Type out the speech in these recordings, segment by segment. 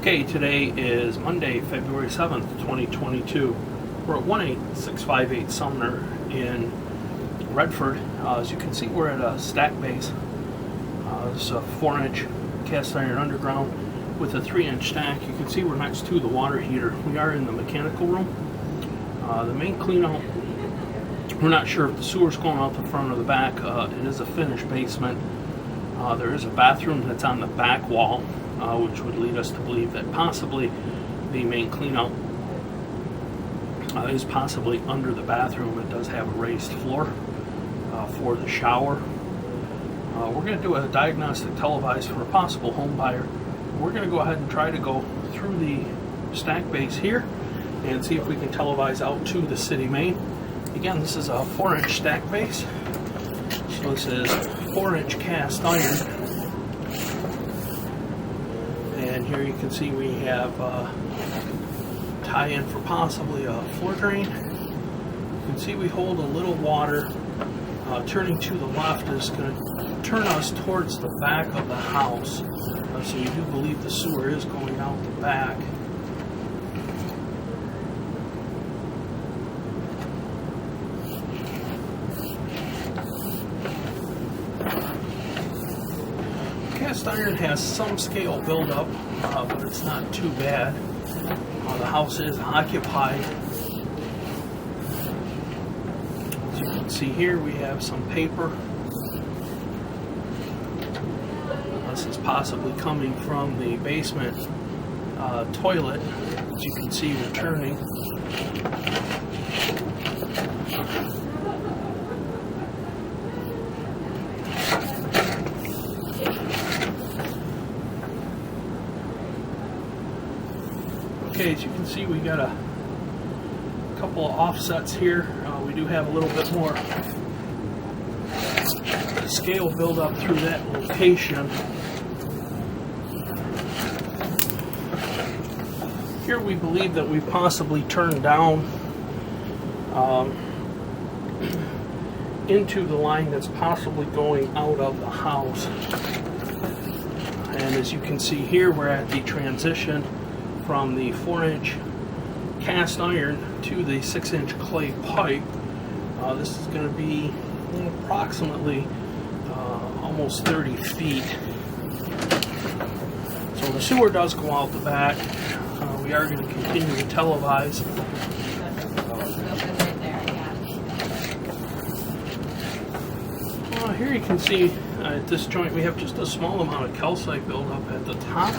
Okay, today is Monday, February 7th, 2022. We're at 18658 Sumner in Redford. As you can see, we're at a stack base. This is a 4-inch cast iron underground with a 3-inch stack. You can see we're next to the water heater. We are in the mechanical room. The main cleanout, we're not sure if the sewer's going out the front or the back. It is a finished basement. There is a bathroom that's on the back wall, which would lead us to believe that possibly the main cleanout is possibly under the bathroom. It does have a raised floor for the shower. We're going to do a diagnostic televise for a possible home buyer. We're going to go ahead and try to go through the stack base here and see if we can televise out to the city main. Again, this is a 4-inch stack base. So this is 4-inch cast iron. And here you can see we have tie-in for possibly a floor drain. You can see we hold a little water. Turning to the left is going to turn us towards the back of the house. So you do believe the sewer is going out the back. Cast iron has some scale buildup, but it's not too bad. The house is occupied. As you can see here, we have some paper. This is possibly coming from the basement toilet. As you can see, returning. Okay, as you can see, we got a couple of offsets here. We do have a little bit more scale build up through that location. Here we believe that we possibly turned down into the line that's possibly going out of the house. And as you can see here, we're at the transition from the 4-inch cast iron to the 6-inch clay pipe. This is going to be approximately almost 30 feet. So the sewer does go out the back. We are going to continue to televise. Here you can see at this joint we have just a small amount of calcite buildup at the top.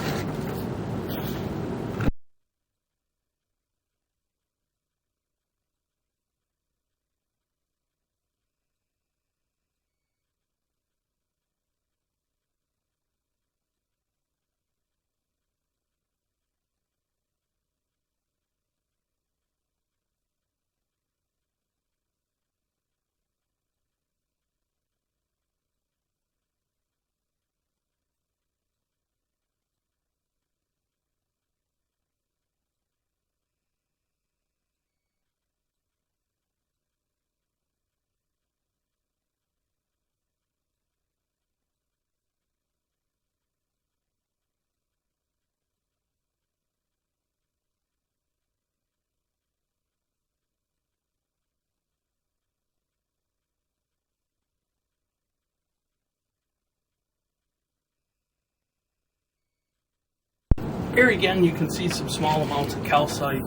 Here again, you can see some small amounts of calcite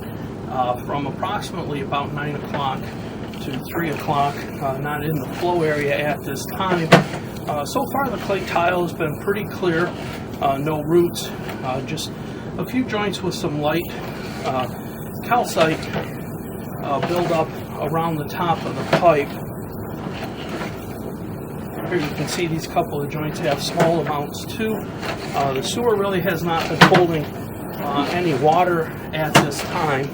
from approximately about 9 o'clock to 3 o'clock, not in the flow area at this time. So far, the clay tile has been pretty clear, no roots, just a few joints with some light calcite buildup around the top of the pipe. Here you can see these couple of joints have small amounts too. The sewer really has not been holding any water at this time.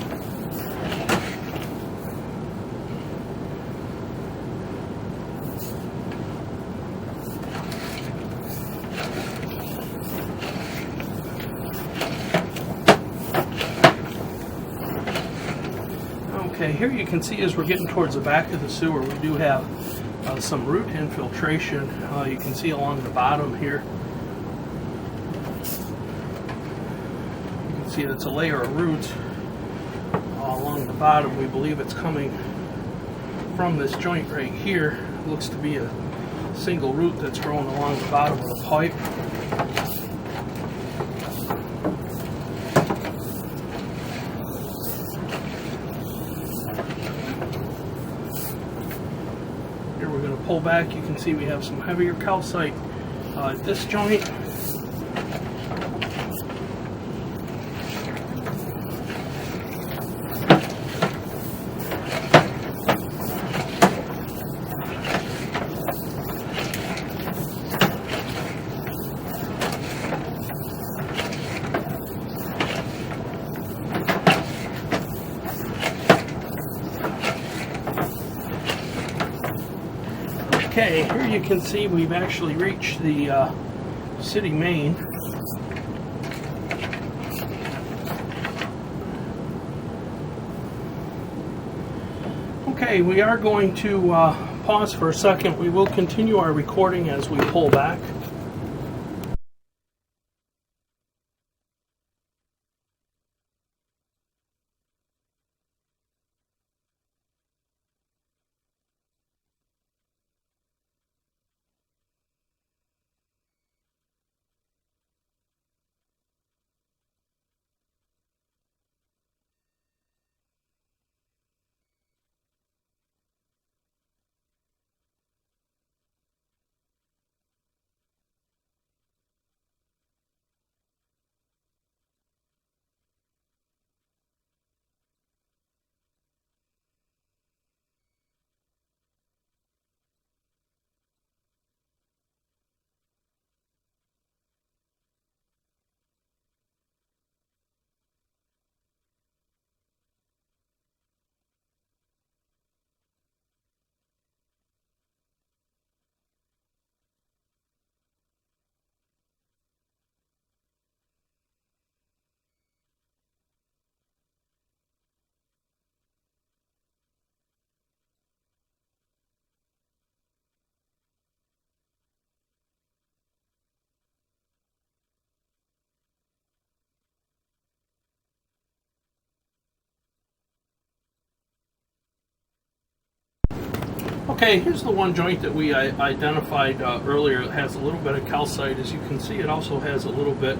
Okay, here you can see as we're getting towards the back of the sewer, we do have some root infiltration. You can see along the bottom here. see it's a layer of roots along the bottom. We believe it's coming from this joint right here. It looks to be a single root that's growing along the bottom of the pipe. Here we're going to pull back. You can see we have some heavier calcite at this joint. Okay, here you can see we've actually reached the city main. Okay, we are going to pause for a second. We will continue our recording as we pull back. Okay, here's the one joint that we identified earlier. It has a little bit of calcite. As you can see, it also has a little bit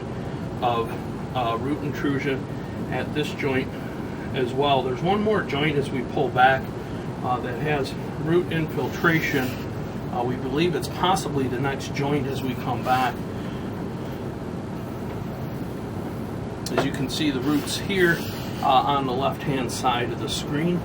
of root intrusion at this joint as well. There's one more joint as we pull back that has root infiltration. We believe it's possibly the next joint as we come back. As you can see, the roots here on the left-hand side of the screen.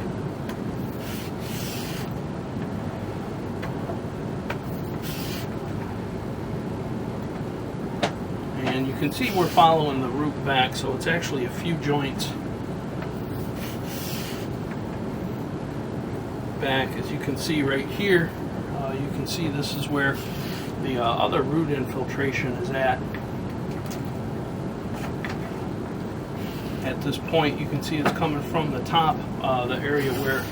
And you can see we're following the root back, so it's actually a few joints back. As you can see right here, you can see this is where the other root infiltration is at. At this point, you can see it's coming from the top, the area where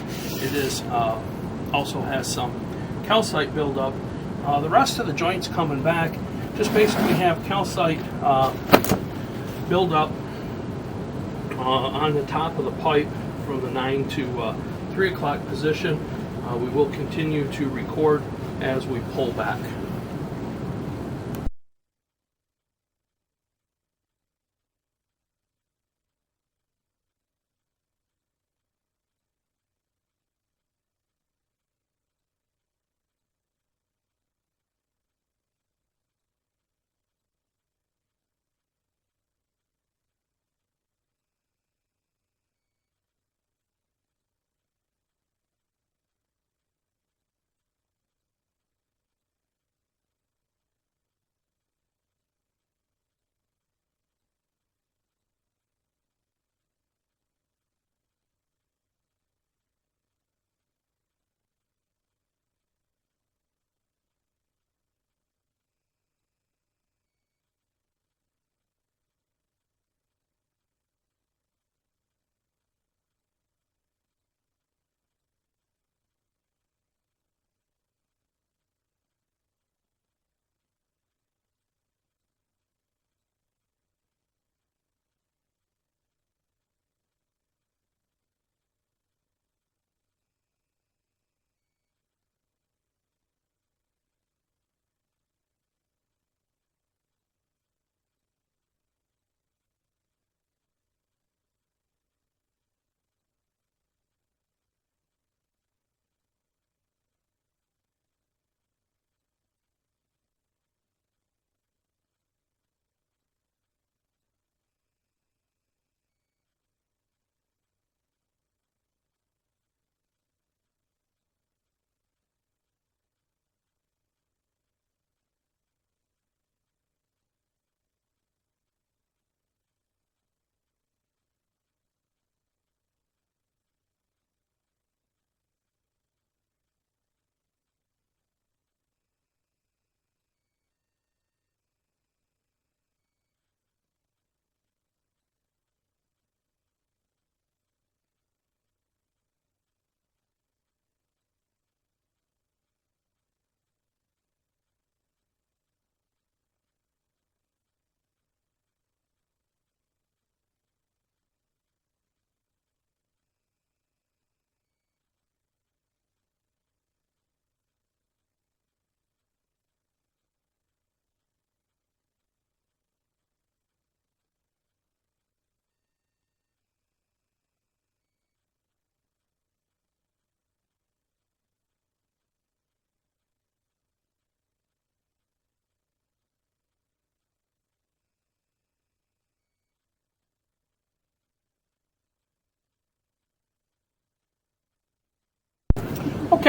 it is also has some calcite buildup. The rest of the joints coming back just basically have calcite buildup on the top of the pipe from the 9 to 3 o'clock position. We will continue to record as we pull back.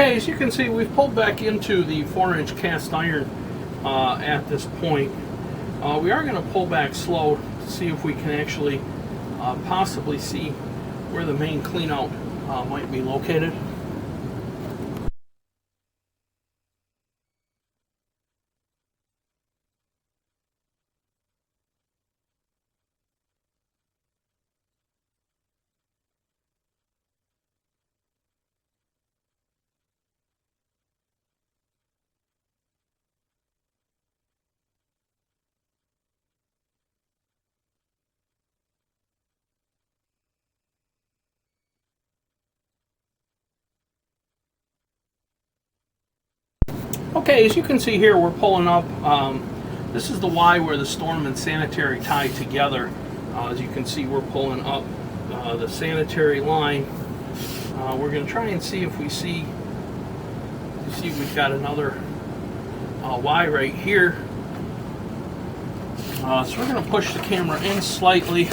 Okay, as you can see, we've pulled back into the 4-inch cast iron at this point. We are going to pull back slow to see if we can actually possibly see where the main cleanout might be located. Okay, as you can see here, we're pulling up. This is the Y where the storm and sanitary tie together. As you can see, we're pulling up the sanitary line. We're going to try and see if we see. You see, we've got another Y right here. So we're going to push the camera in slightly.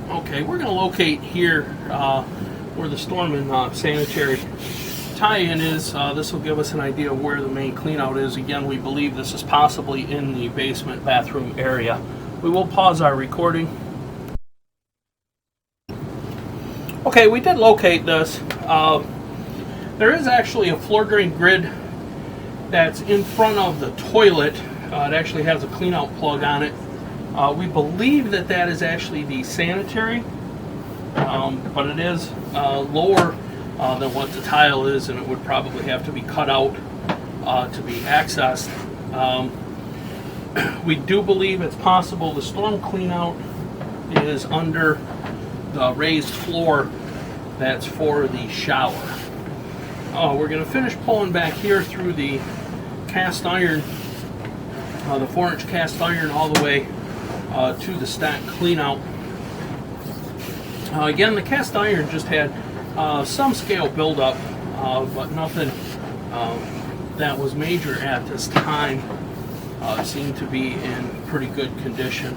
Okay, we're going to locate here where the storm and sanitary tie-in is. This will give us an idea of where the main cleanout is. Again, we believe this is possibly in the basement bathroom area. We will pause our recording. Okay, we did locate this. There is actually a floor drain grid that's in front of the toilet. It actually has a cleanout plug on it. We believe that that is actually the sanitary, but it is lower than what the tile is, and it would probably have to be cut out to be accessed. We do believe it's possible the storm cleanout is under the raised floor that's for the shower. We're going to finish pulling back here through the cast iron, the 4-inch cast iron, all the way to the stack cleanout. Again, the cast iron just had some scale buildup, but nothing that was major at this time. It seemed to be in pretty good condition.